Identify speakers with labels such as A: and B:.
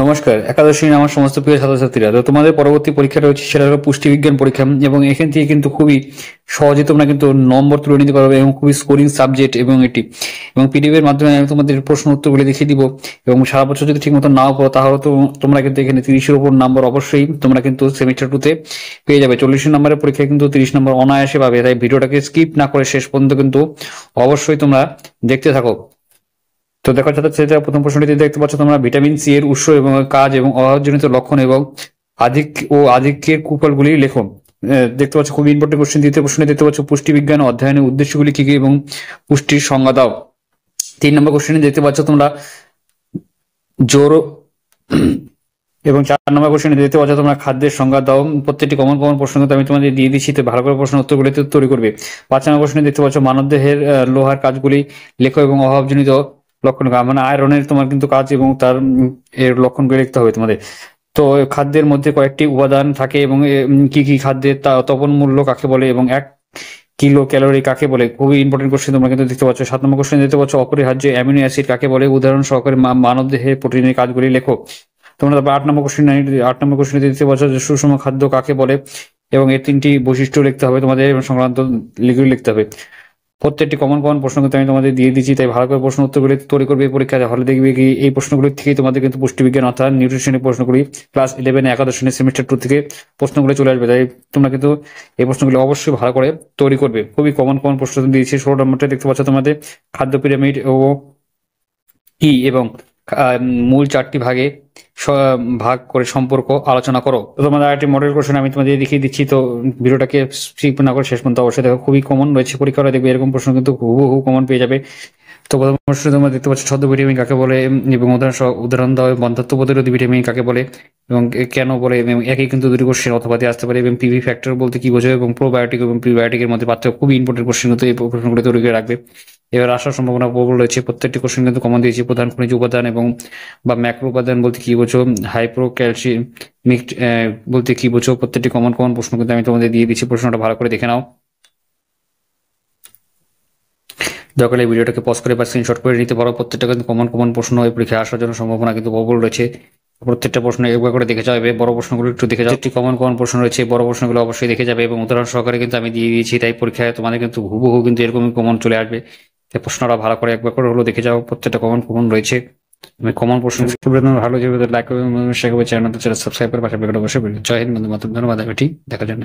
A: নমস্কার, একাদশ শ্রেণীর আমার সমস্ত প্রিয় ছাত্রছাত্রীরা। তো তোমাদের পরবর্তী পরীক্ষা রয়েছে, সেটা হলো পুষ্টিবিজ্ঞান পরীক্ষা, এবং এখান থেকে কিন্তু খুবই সহজে তোমরা কিন্তু নম্বর তুলে নিতে পারবে এবং খুবই স্কোরিং সাবজেক্ট এবং এটি এবং পিডিএফ এর মাধ্যমে আমি তোমাদের প্রশ্ন উত্তরগুলি দেখিয়ে দিব। এবং সারা বছর যদি ঠিক মতো নাও পাও, তাহলে তো তোমরা কিন্তু এখানে 30-এর উপর নাম্বার অবশ্যই তোমরা কিন্তু সেমিস্টার 2 তে পেয়ে যাবে। 40 নম্বরের পরীক্ষায় কিন্তু 30 নম্বর অনায়াসে পাবে। তাই ভিডিওটাকে স্কিপ না করে শেষ পর্যন্ত কিন্তু অবশ্যই তোমরা দেখতে থাকো। তো দেখো ছাত্রছাত্রীরা, প্রথম প্রশ্নটিতে দেখতে পাচ্ছ তোমরা ভিটামিন সি এর উৎস এবং কাজ এবং অভাবজনিত লক্ষণ এবং আধিক্যের কুফলগুলি লেখো। দেখতে পাচ্ছ খুবই ইম্পর্টেন্ট কোশ্চেন। দ্বিতীয় প্রশ্নে দেখতে পাচ্ছ পুষ্টিবিজ্ঞান অধ্যয়নের উদ্দেশ্যগুলি কি কি এবং পুষ্টির সংজ্ঞা দাও। 3 নম্বর কোশ্চেনে দেখতে পাচ্ছ তোমরা জোর এবং 4 নম্বর কোশ্চেনে দেখতে পাচ্ছ তোমরা খাদ্যের সংজ্ঞা দাও। প্রত্যেকটি কমন কমন প্রশ্ন কিন্তু আমি তোমাদের দিয়ে দিচ্ছি, তো ভালো করে প্রশ্ন উত্তরগুলি তৈরি করবে। 5 নম্বর কোশ্চেনে দেখতে পাচ্ছ মানবদেহের লোহার কাজগুলি লেখো এবং অভাবজনিত লক্ষণ, মানে আয়রনের তোমার কিন্তু কাজ এবং তার এর লক্ষণগুলি লিখতে হবে তোমাদের। তো খাদ্যের মধ্যে কয়েকটি উপাদান থাকে এবং কি কি খাদ্যের তপন মূল্য কাকে বলে এবং 1 কিলো ক্যালোরি কাকে বলে। খুবই ইম্পর্টেন্ট কোশ্চেন তোমরা কিন্তু দেখতে পাচ্ছ। 7 নম্বর কোশ্চেন দেখতে পাচ্ছ অপরিহার্য অ্যামিনো অ্যাসিড কাকে বলে, উদাহরণ সহকারে মানবদেহের প্রোটিনের কাজগুলি লেখো। তোমরা তারপর 8 নম্বর কোশ্চেন দেখতে পাচ্ছ যে সুষম খাদ্য কাকে বলে এবং এর 3টি বৈশিষ্ট্য লিখতে হবে তোমাদের এবং সংক্রান্ত লিখতে হবে। প্রত্যেকটি কমন কমন প্রশ্ন কিন্তু আমি তোমাদের দিয়ে দিচ্ছি, তাই ভালো করে প্রশ্ন উত্তরগুলি তৈরি করবে পরীক্ষায়। হলে দেখবে কি এই প্রশ্নগুলির থেকেই তোমাদের কিন্তু পুষ্টিবিজ্ঞান অর্থাৎ নিউট্রিশনের প্রশ্নগুলি ক্লাস 11 একাদশ শ্রেণীর সেমিস্টার 2 থেকে প্রশ্নগুলো চলে আসবে। তাই তোমরা কিন্তু এই প্রশ্নগুলি অবশ্যই ভালো করে তৈরি করবে। খুবই কমন কমন প্রশ্ন দিয়েছি। 16 নম্বরটা দেখতে পাচ্ছ তোমাদের খাদ্য পিরামিড ও কি এবং মূল 4টি ভাগে ভাগ করে সম্পর্ক আলোচনা করো। তো তোমাদের আরেকটি মডেল কোশ্চেন আমি তোমাদের দেখিয়ে দিচ্ছি, তো ভিডিওটাকে স্কিপ না করে শেষ পর্যন্ত অবশ্যই দেখো। খুবই কমন রয়েছে পরীক্ষাটা, দেখবে এরকম প্রশ্ন কিন্তু হুবহু কমন পেয়ে যাবে। তো প্রথম প্রশ্ন তোমরা দেখতে পাচ্ছ ছদ্ম ভিটামিন কাকে বলে এবং উদাহরণ দাও। বন্ধ্যাত্ব প্রতিরোধী ভিটামিন কাকে বলে এবং কেন বলে, এবং একই কিন্তু দুটি কোশ্চেন অথবা আসতে পারে। এবং পিভি ফ্যাক্টর বলতে কি বোঝো এবং প্রোবায়োটিক এবং প্রিবায়োটিকের মধ্যে পার্থক্য। খুবই ইম্পর্টেন্ট কোশ্চেন, কিন্তু এই প্রশ্নগুলো তৈরি করে রাখবে। এবার আসার সম্ভাবনা প্রবল রয়েছে। প্রত্যেকটি কোশ্চেন কিন্তু কমন দিয়েছি। প্রধান খনিজ উপাদান এবং বা ম্যাক্রো উপাদান বলতে কি বোঝো, হাইপ্রো ক্যালসিয়ামিক বলতে কি বোঝো। প্রত্যেকটি কমন কমন প্রশ্ন কিন্তু আমি তোমাদের দিয়ে দিচ্ছি। প্রশ্নটা ভালো করে দেখে নাও। দরকার হলে ভিডিওটাকে পজ করে বা স্ক্রিনশট করে নিতে পারো। প্রত্যেকটা কিন্তু কমন কমন প্রশ্ন এই পরীক্ষায় আসার জন্য সম্ভাবনা কিন্তু প্রবল রয়েছে। প্রত্যেকটা প্রশ্ন একবার করে দেখে যাবে। বড় প্রশ্নগুলো একটু দেখে যাও। একটি কমন কমন প্রশ্ন রয়েছে, বড় প্রশ্নগুলো অবশ্যই দেখে যাবে এবং উদাহরণ সহকারে কিন্তু আমি দিয়ে দিয়েছি। তাই পরীক্ষায় তোমাদের কিন্তু হুবহু কিন্তু এরকমই কমন চলে আসবে। তাই প্রশ্নটা ভালো করে একবার করে হলো দেখে যাও। প্রত্যেকটা কমন কমন রয়েছে। আমি কমন প্রশ্ন ভালো যে লাইক করবে, শেয়ার করবে, চ্যানেল সাবস্ক্রাইব করে পাশে বেল অবশ্যই। জয় হিন্দ, বন্দে মাতরম। ধন্যবাদ এটি দেখার জন্য।